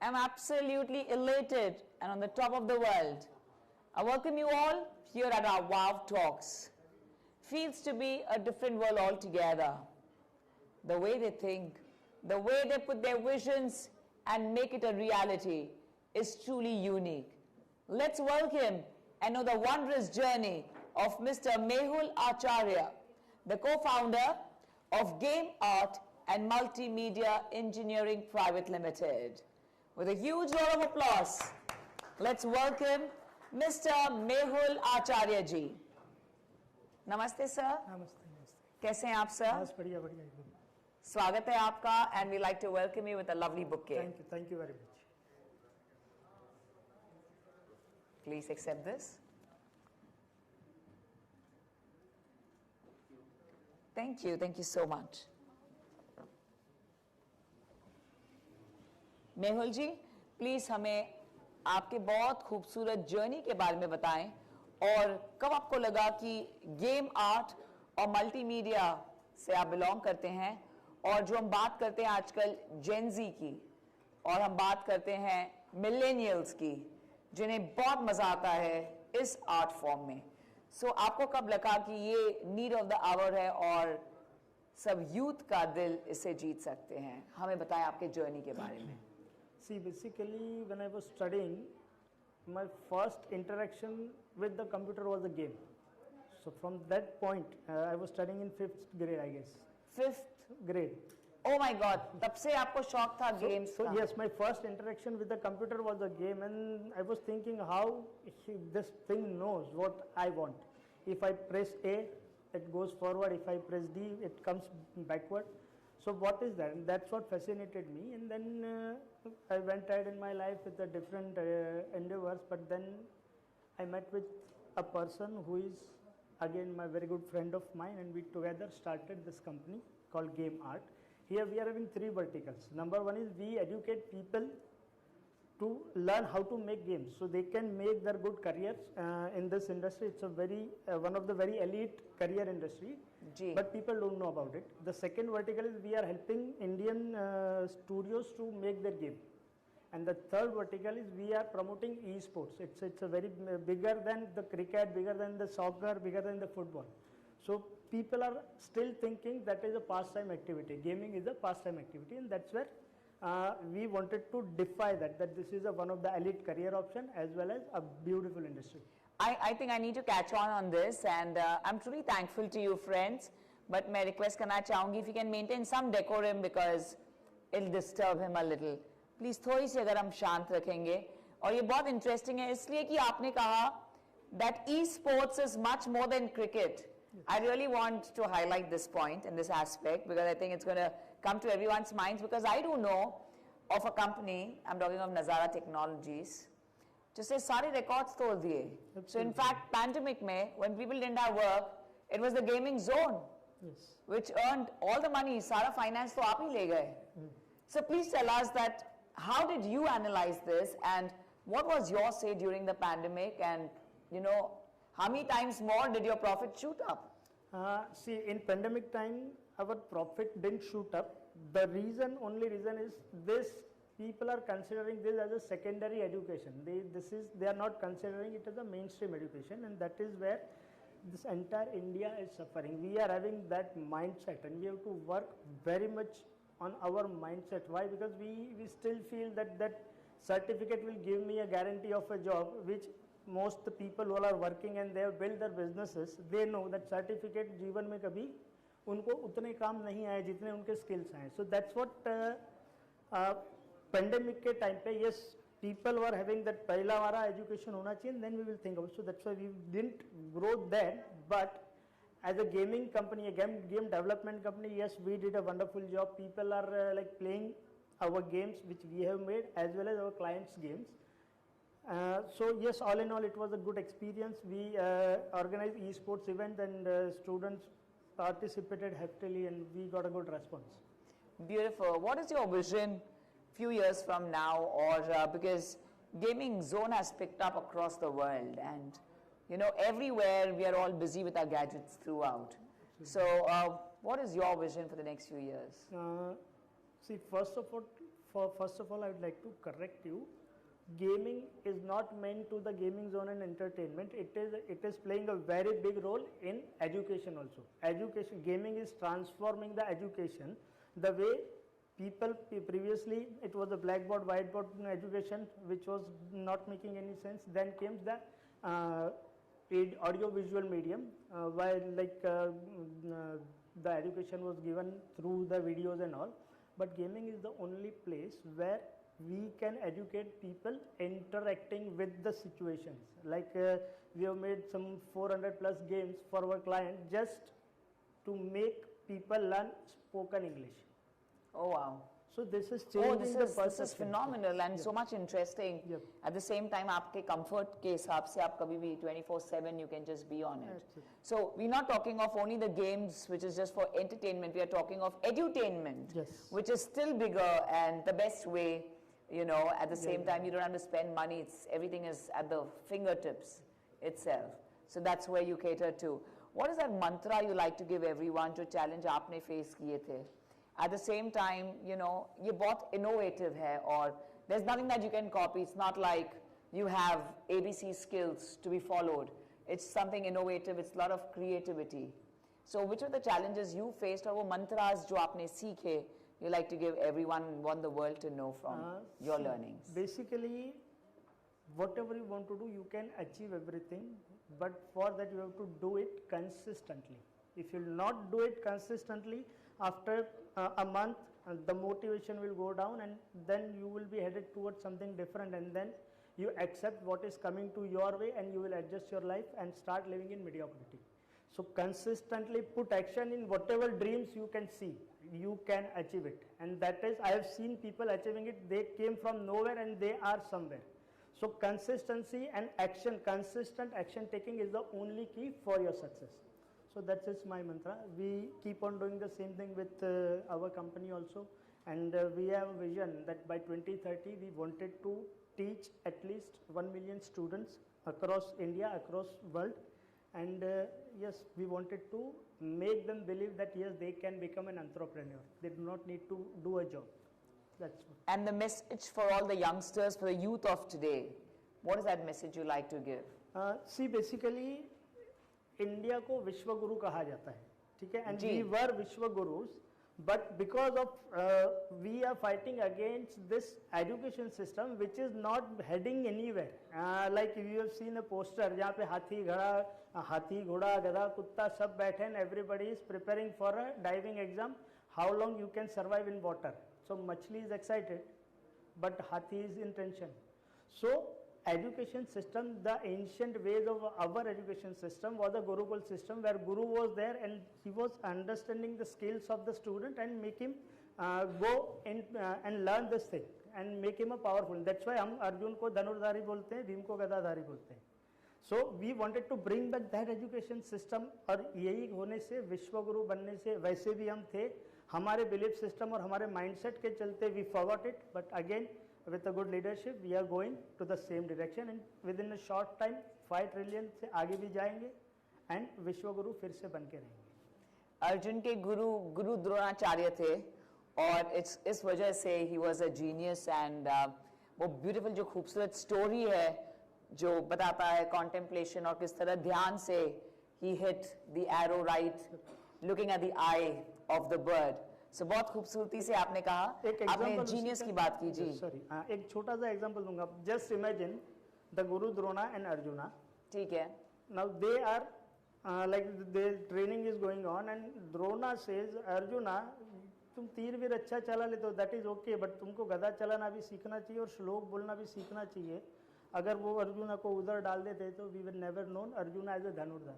I'm absolutely elated and on the top of the world. I welcome you all here at our WOW Talks. Feels to be a different world altogether. The way they think, the way they put their visions and make it a reality is truly unique. Let's welcome and know the wondrous journey of Mr. Mehul Acharya, the co-founder of Game Art and Multimedia Engineering Private Limited. With a huge round of applause, let's welcome Mr. Mehul Acharya ji. Namaste sir. नमस्ते नमस्ते कैसे हैं आप sir? बस बढ़िया बढ़िया एकदम स्वागत है आपका and we like to welcome you with a lovely bouquet. Thank you very much Please accept this. Thank you so much. Mehul ji, please हमें आपके बहुत खूबसूरत जर्नी के बारे में बताएं और कब आपको लगा कि गेम आर्ट और मल्टीमीडिया से आप बिलोंग करते हैं और जो हम बात करते हैं आजकल जेनजी की और हम बात करते हैं मिलेनियल्स की जिन्हें बहुत मजा आता है इस आर्ट फॉर्म में. सो आपको कब लगा कि ये नीड ऑफ द आवर है और सब यूथ का दिल इसे जीत सकते हैं? हमें बताएं आपके जर्नी के बारे में. See, basically when I was studying, my first interaction with the computer was a game. So from that point, I was studying in 5th grade, I guess. 5th grade. Oh my God! तब से आपको शौक था games का? So yes, my first interaction with the computer was a game, and I was thinking how this thing knows what I want. If I press A, it goes forward. If I press D, it comes backward. So what is that? And that's what fascinated me. And then I went ahead in my life with the different endeavors. But then I met with a person who is again my very good friend of mine, and we together started this company called Game Art. Here we are having 3 verticals. Number 1 is we educate people to learn how to make games so they can make their good careers in this industry. It's a very one of the very elite career industry. Gee. But people don't know about it. The second vertical is we are helping Indian studios to make their game, and the third vertical is we are promoting esports. It's a very bigger than the cricket, bigger than the soccer, bigger than the football. So people are still thinking that is a pastime activity. Gaming is a pastime activity, and that's where we wanted to defy that this is one of the elite career option as well as a beautiful industry. I think I need to catch on this, and I'm truly thankful to you friends, but मैं request करना चाहूँगी if you can maintain some decorum because it'll disturb him a little. Please थोड़ी सी अगर हम शांत रखेंगे. और ये बहुत interesting है इसलिए कि आपने कहा that e-sports is much more than cricket. I really want to highlight this point in this aspect because I think it's going to come to everyone's minds because I do know of a company, I'm talking of Nazara Technologies, जिसने सारे records तोड़ दिए. So in fact, pandemic में, when people didn't have work, it was the gaming zone, Yes. which earned all the money. सारा finance तो आप ही ले गए. So please tell us that how did you analyze this and what was your say during the pandemic and you know how many times more did your profit shoot up? See, in pandemic time, our profit didn't shoot up. The only reason is this: people are considering this as a secondary education. They are not considering it as a mainstream education, and that is where this entire India is suffering. We are having that mindset, and we have to work very much on our mindset. Why? Because we still feel that certificate will give me a guarantee of a job, which most the people who are working and they have built their businesses, they know that certificate जीवन में कभी उनको उतने काम नहीं आए जितने उनके skills आए. So that's what pandemic के time पे yes people were having that पहला हमारा education होना चाहिए, and then we will think about. So that's why we didn't grow then. But as a gaming company, a game development company, yes, we did a wonderful job. People are like playing our games which we have made as well as our clients' games. So yes, all in all, it was a good experience. We organized esports event and students participated happily, and we got a good response. Beautiful. What is your vision few years from now, or because gaming zone has picked up across the world, and you know everywhere we are all busy with our gadgets throughout. So what is your vision for the next few years? See, first of all, First of all, I would like to correct you. Gaming is not meant to the gaming zone and entertainment. It is playing a very big role in education also. Education, gaming is transforming the education. The way people previously it was a blackboard, whiteboard education, which was not making any sense. Then came the audio visual medium, while the education was given through the videos and all. But gaming is the only place where we can educate people interacting with the situations. We have made some 400 plus games for our client just to make people learn spoken English. Oh wow. So this is changing the perception. This is phenomenal and so much interesting. Yep. At the same time, आपके comfort के हिसाब से आप कभी भी 24/7 you can just be on it. Absolutely. So we're not talking of only the games, which is just for entertainment. We are talking of edutainment, Yes. which is still bigger and the best way. You know, at the same time, you don't have to spend money. Everything is at the fingertips itself. So that's where you cater to. What is that mantra you like to give everyone to challenge आपने face किए थे? At the same time, you know, ये बहुत innovative है और there's nothing that you can copy. It's not like you have ABC skills to be followed. It's something innovative. It's a lot of creativity. So which are the challenges you faced और वो mantras जो आपने सीखे you like to give everyone and want the world to know from your learnings? Basically, whatever you want to do, you can achieve everything, but for that you have to do it consistently. If you will not do it consistently, after a month, the motivation will go down, and then you will be headed towards something different, and then you accept what is coming to your way, and you will adjust your life and start living in mediocrity. So consistently put action in whatever dreams you can see, you can achieve it. And that is, I have seen people achieving it. They came from nowhere and they are somewhere. So consistency and action, consistent action taking is the only key for your success. So that is my mantra. We keep on doing the same thing with our company also. And we have a vision that by 2030 we wanted to teach at least 1 million students across India, across world. And yes, we wanted to make them believe that yes, they can become an entrepreneur. They do not need to do a job. That's what. And the message for all the youngsters, for the youth of today, what is that message you like to give? See, basically, India को विश्व गुरु कहा जाता है, ठीक है? And ji. we were विश्व gurus, but because of we are fighting against this education system which is not heading anywhere. Like you have seen a poster जहाँ पे हाथी घोड़ा गधा कुत्ता सब बैठे and everybody is preparing for a diving exam. How long you can survive in water? So machli is excited, but hathi is in tension. So education system, the ancient ways of our education system was a Gurukul system where Guru was there and he was understanding the skills of the student and make him go in and learn this thing and make him a powerful. That's why हम अर्जुन को धनुर्धारी बोलते हैं, भीम को गदाधारी बोलते हैं. So we wanted to bring back that education system और यही होने से विश्व गुरु बनने से वैसे भी हम थे, हमारे belief system और हमारे mindset के चलते we forgot it, but again with a good leadership we are going to the same direction and within a short time 5 trillion से आगे भी जाएंगे and विश्व गुरु फिर से बन के रहेंगे. अर्जुन के गुरु द्रोणाचार्य थे और इस वजह से he was a genius and वो beautiful जो खूबसूरत story है जो बताता है contemplation और किस तरह ध्यान से he hit the arrow right looking at the eye of the bird. So बहुत खूबसूरती से आपने कहा, आपने जीनियस की बात की जी. सॉरी, एक छोटा सा एग्जांपल दूंगा. Just imagine the Guru Drona and Arjuna. ठीक है. Now they are like their training is going on and Drona says Arjuna तुम तीर भी अच्छा चला लेते हो, दैट इज ओके, बट तुमको गदा चलाना भी सीखना चाहिए और श्लोक बोलना भी सीखना चाहिए. अगर वो अर्जुना को उधर डाल देते तो we will never known Arjuna as a धनुर्धर.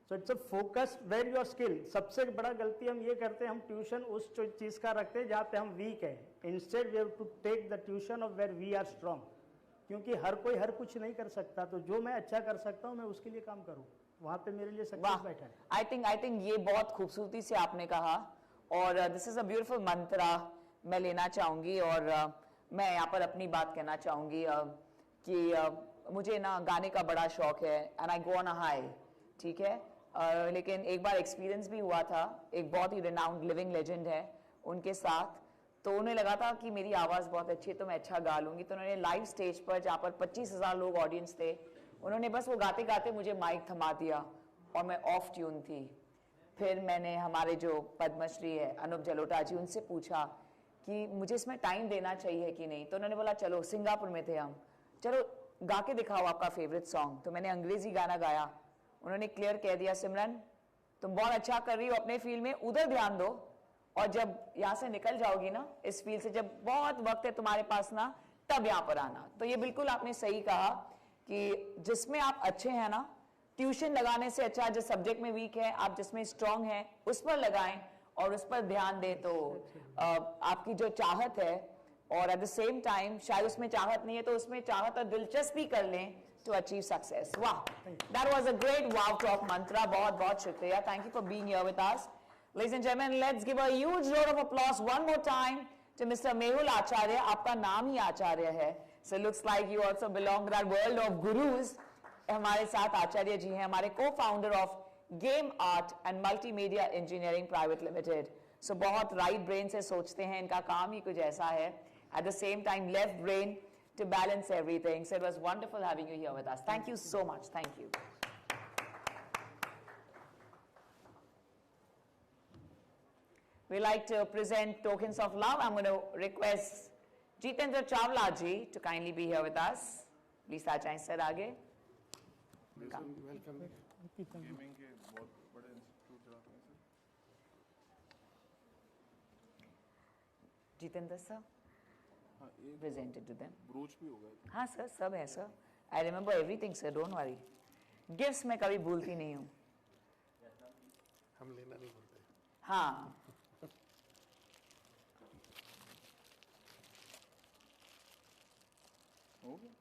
So it's a focus where your skill. सबसे बड़ा गलती हम ये करते हैं, हम ट्यूशन उस चीज का रखते हैं जहाँ पे हम वीक है. Instead we have to take the tuition of where we are strong. क्योंकि हर कोई हर कुछ नहीं कर सकता, तो जो मैं अच्छा कर सकता हूँ मैं उसके लिए काम करूँ. वहाँ पे मेरे लिए सक्सेस बैठा है. आई थिंक ये बहुत खूबसूरती से आपने कहा और दिस इज अ ब्यूटीफुल मंत्रा मैं लेना चाहूंगी और मैं यहाँ पर अपनी बात कहना चाहूंगी कि मुझे ना गाने का बड़ा शौक है and I go on a high. ठीक है. लेकिन एक बार एक्सपीरियंस भी हुआ था, एक बहुत ही रिनाउंड लिविंग लेजेंड है उनके साथ, तो उन्हें लगा था कि मेरी आवाज़ बहुत अच्छी है तो मैं अच्छा गा लूँगी, तो उन्होंने लाइव स्टेज पर जहाँ पर 25,000 लोग ऑडियंस थे, उन्होंने बस वो गाते गाते मुझे माइक थमा दिया और मैं ऑफ ट्यून थी। फिर मैंने हमारे जो पद्मश्री है अनूप जलोटा जी, उनसे पूछा कि मुझे इसमें टाइम देना चाहिए कि नहीं, तो उन्होंने बोला चलो, सिंगापुर में थे हम, चलो गा के दिखाओ आपका फेवरेट सॉन्ग। तो मैंने अंग्रेजी गाना गाया, उन्होंने क्लियर कह दिया सिमरन तुम बहुत अच्छा कर रही हो अपने फील्ड में, उधर ध्यान दो, और जब यहाँ से निकल जाओगी ना इस फील्ड से, जब बहुत वक्त है तुम्हारे पास ना, तब यहाँ पर आना। तो ये बिल्कुल आपने सही कहा कि जिसमें आप अच्छे हैं ना, ट्यूशन लगाने से अच्छा, जिस सब्जेक्ट में वीक है आप जिसमें स्ट्रांग है उस पर लगाएं और उस पर ध्यान दें, तो आपकी जो चाहत है, और एट द सेम टाइम शायद उसमें चाहत नहीं है तो उसमें चाहत और दिलचस्पी कर लें to achieve success. Wow, that was a great wow talk mantra. बहुत बहुत शुक्रिया. Thank you for being here with us. Ladies and gentlemen, let's give a huge round of applause one more time to Mr. Mehul Acharya. आपका नाम ही आचार्य है. So it looks like you also belong to that world of gurus. हमारे साथ आचार्य जी हैं, हमारे co-founder of Game Art and Multimedia Engineering Private Limited. So बहुत right brain से सोचते हैं, इनका काम ही कुछ ऐसा है. At the same time, left brain to balance everything. So it was wonderful having you here with us. Thank you so much. Thank you. We like to present tokens of love. I'm going to request Jitendra Chawla ji to kindly be here with us. Please आ जाएं sir आगे. Welcome gaming के बहुत बड़े institute चलाते हैं sir. Jitendra sir, हाँ, एक presented to them. Broach भी हो गया. हाँ सर, सब है sir. I remember everything sir, don't worry. Gifts मैं कभी भूलती नहीं हूँ. हम लेना नहीं भूलते. हाँ. हो गया.